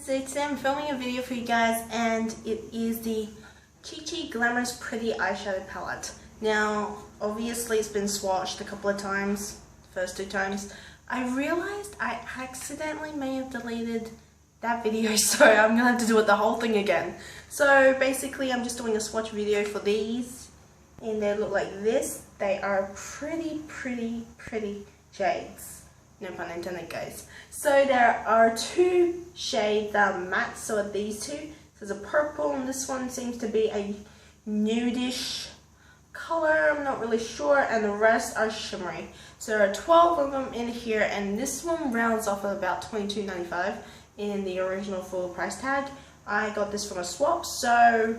So today I'm filming a video for you guys, and it is the Glamorous Pretty Eyeshadow Palette. Now, obviously it's been swatched a couple of times, the first 2 times. I realized I accidentally may have deleted that video, so I'm gonna have to do it the whole thing again. So basically I'm just doing a swatch video for these, and they look like this. They are pretty shades. No pun intended, guys. So there are 2 shades that are matte, so are these 2. There's a purple, and this one seems to be a nudish color, I'm not really sure, and the rest are shimmery. So there are 12 of them in here, and this one rounds off at about $22.95 in the original full price tag. I got this from a swap, so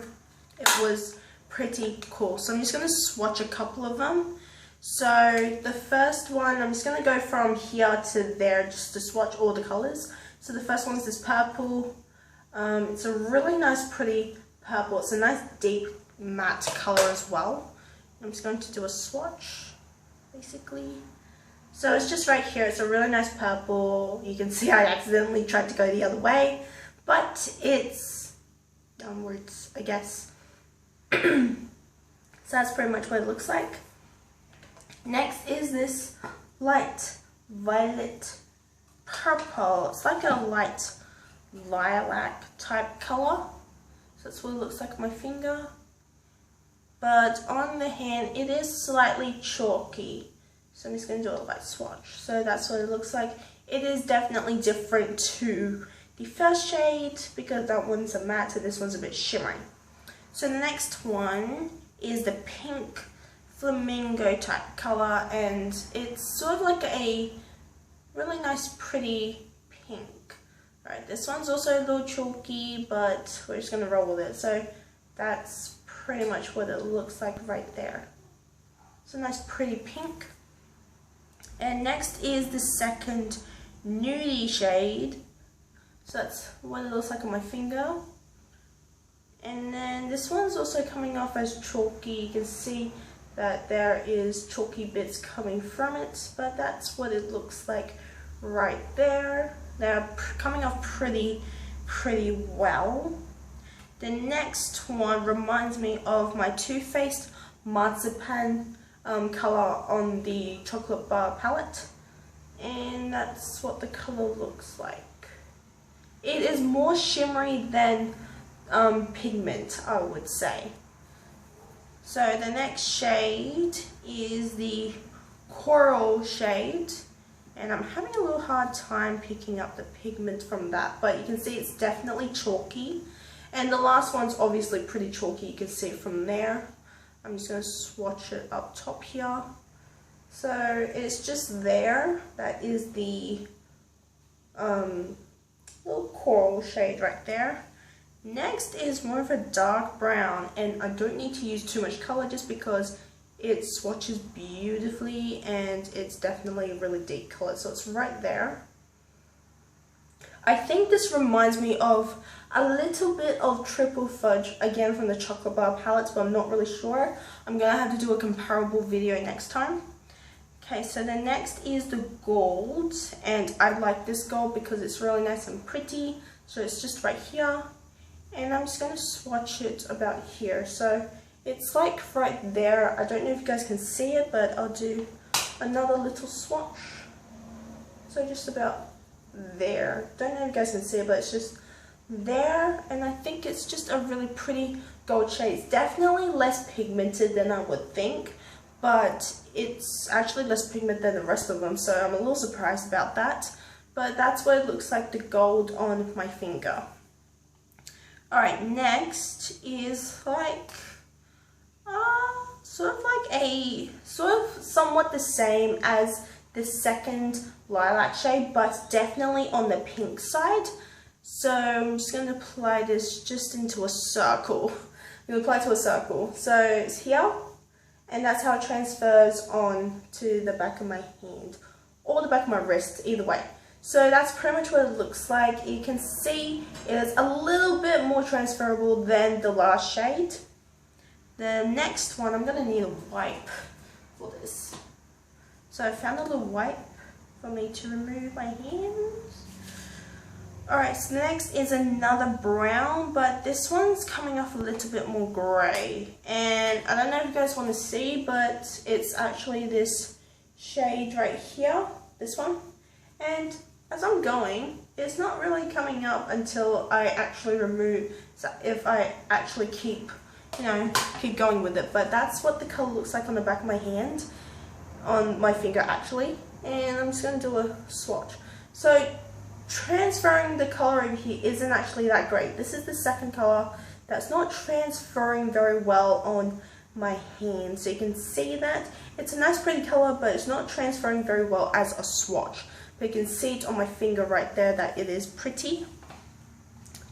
it was pretty cool. So I'm just going to swatch a couple of them. So the first one, I'm just going to go from here to there just to swatch all the colors. So the first one is this purple. It's a really nice pretty purple. It's a nice deep matte color as well. I'm just going to do a swatch basically. So it's just right here. It's a really nice purple. You can see I accidentally tried to go the other way, but it's downwards, I guess. So that's pretty much what it looks like. Next is this light violet purple. It's like a light lilac type color. So that's what it looks like on my finger. But on the hand, it is slightly chalky. So I'm just going to do a light swatch. So that's what it looks like. It is definitely different to the first shade because that one's a matte and this one's a bit shimmery. So the next one is the pink flamingo type color, and it's sort of like a really nice pretty pink. Alright, this one's also a little chalky, but we're just going to roll with it. So that's pretty much what it looks like right there. It's a nice pretty pink. And next is the second nudie shade. So that's what it looks like on my finger. And then this one's also coming off as chalky. You can see that there is chalky bits coming from it, but that's what it looks like right there. They're coming off pretty well. The next one reminds me of my Too Faced Marzipan color on the chocolate bar palette, and that's what the color looks like. It is more shimmery than pigment, I would say. So the next shade is the coral shade, and I'm having a little hard time picking up the pigment from that, but you can see it's definitely chalky. And the last one's obviously pretty chalky, you can see it from there. I'm just going to swatch it up top here. So it's just there. That is the little coral shade right there. Next is more of a dark brown, and I don't need to use too much color just because it swatches beautifully and it's definitely a really deep color, so it's right there. I think this reminds me of a little bit of Triple Fudge, again from the chocolate bar palettes, but I'm not really sure. I'm gonna have to do a comparable video next time. Okay, so the next is the gold, and I like this gold because it's really nice and pretty. So it's just right here. And I'm just going to swatch it about here. So it's like right there. I don't know if you guys can see it, but I'll do another little swatch. So just about there. Don't know if you guys can see it, but it's just there. And I think it's just a really pretty gold shade. It's definitely less pigmented than I would think, but it's actually less pigmented than the rest of them. So I'm a little surprised about that. But that's what it looks like, the gold on my finger. Alright, next is like, sort of somewhat the same as the second lilac shade, but definitely on the pink side. So I'm just going to apply this just into a circle. I'm going to apply it to a circle. So it's here, and that's how it transfers on to the back of my hand, or the back of my wrist, either way. So that's pretty much what it looks like. You can see it is a little bit more transferable than the last shade. The next one, I'm going to need a wipe for this. So I found a little wipe for me to remove my hands. Alright, so next is another brown, but this one's coming off a little bit more grey. And I don't know if you guys want to see, but it's actually this shade right here, this one. And as I'm going, it's not really coming up until I actually remove, so if I actually keep going with it. But that's what the colour looks like on the back of my hand, on my finger actually. And I'm just going to do a swatch. So transferring the colour over here isn't actually that great. This is the second colour that's not transferring very well on my hand. So you can see that it's a nice pretty colour, but it's not transferring very well as a swatch. But you can see it on my finger right there that it is pretty.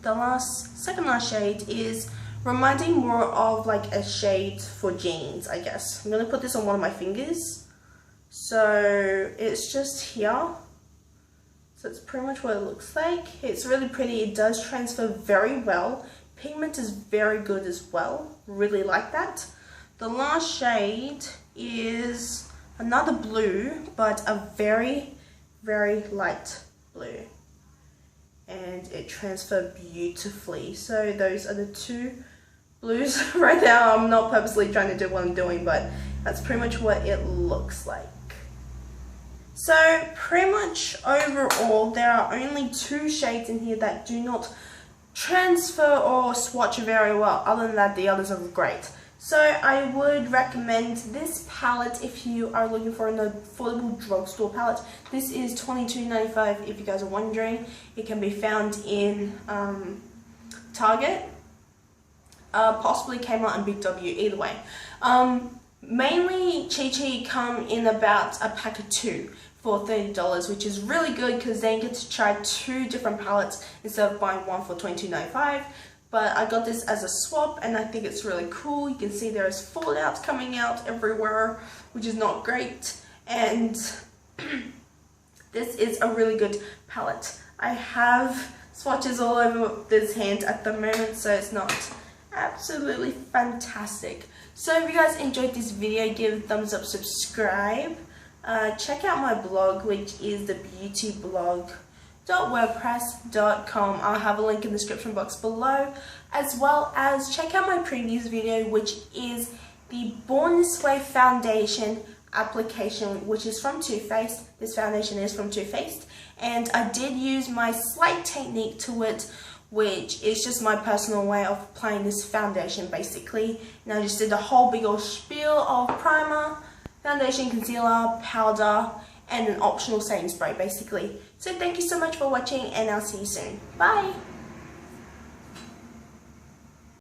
The second last shade is reminding more of like a shade for jeans, I guess. I'm going to put this on one of my fingers. So it's just here. So it's pretty much what it looks like. It's really pretty. It does transfer very well. Pigment is very good as well. Really like that. The last shade is another blue, but a very, very light blue. And it transferred beautifully. So those are the two blues right now. I'm not purposely trying to do what I'm doing, but that's pretty much what it looks like. So pretty much overall, there are only two shades in here that do not transfer or swatch very well. Other than that, the others are great. So I would recommend this palette if you are looking for an affordable drugstore palette. This is $22.95 if you guys are wondering. It can be found in Target, possibly Kmart and Big W, either way. Mainly Chi Chi come in about a pack of 2 for $30, which is really good because then you get to try 2 different palettes instead of buying one for $22.95. But I got this as a swap and I think it's really cool. You can see there's fallouts coming out everywhere, which is not great. And this is a really good palette. I have swatches all over this hand at the moment, so it's not absolutely fantastic. So if you guys enjoyed this video, give a thumbs up, subscribe. Check out my blog, which is thebeautyblog.wordpress.com. I'll have a link in the description box below, as well as check out my previous video, which is the Born This Way foundation application, which is from Too Faced. This foundation is from Too Faced, and I did use my slight technique to it, which is just my personal way of applying this foundation basically. And I just did a whole big old spiel of primer, foundation, concealer, powder, and an optional setting spray basically. So thank you so much for watching, and I'll see you soon. Bye!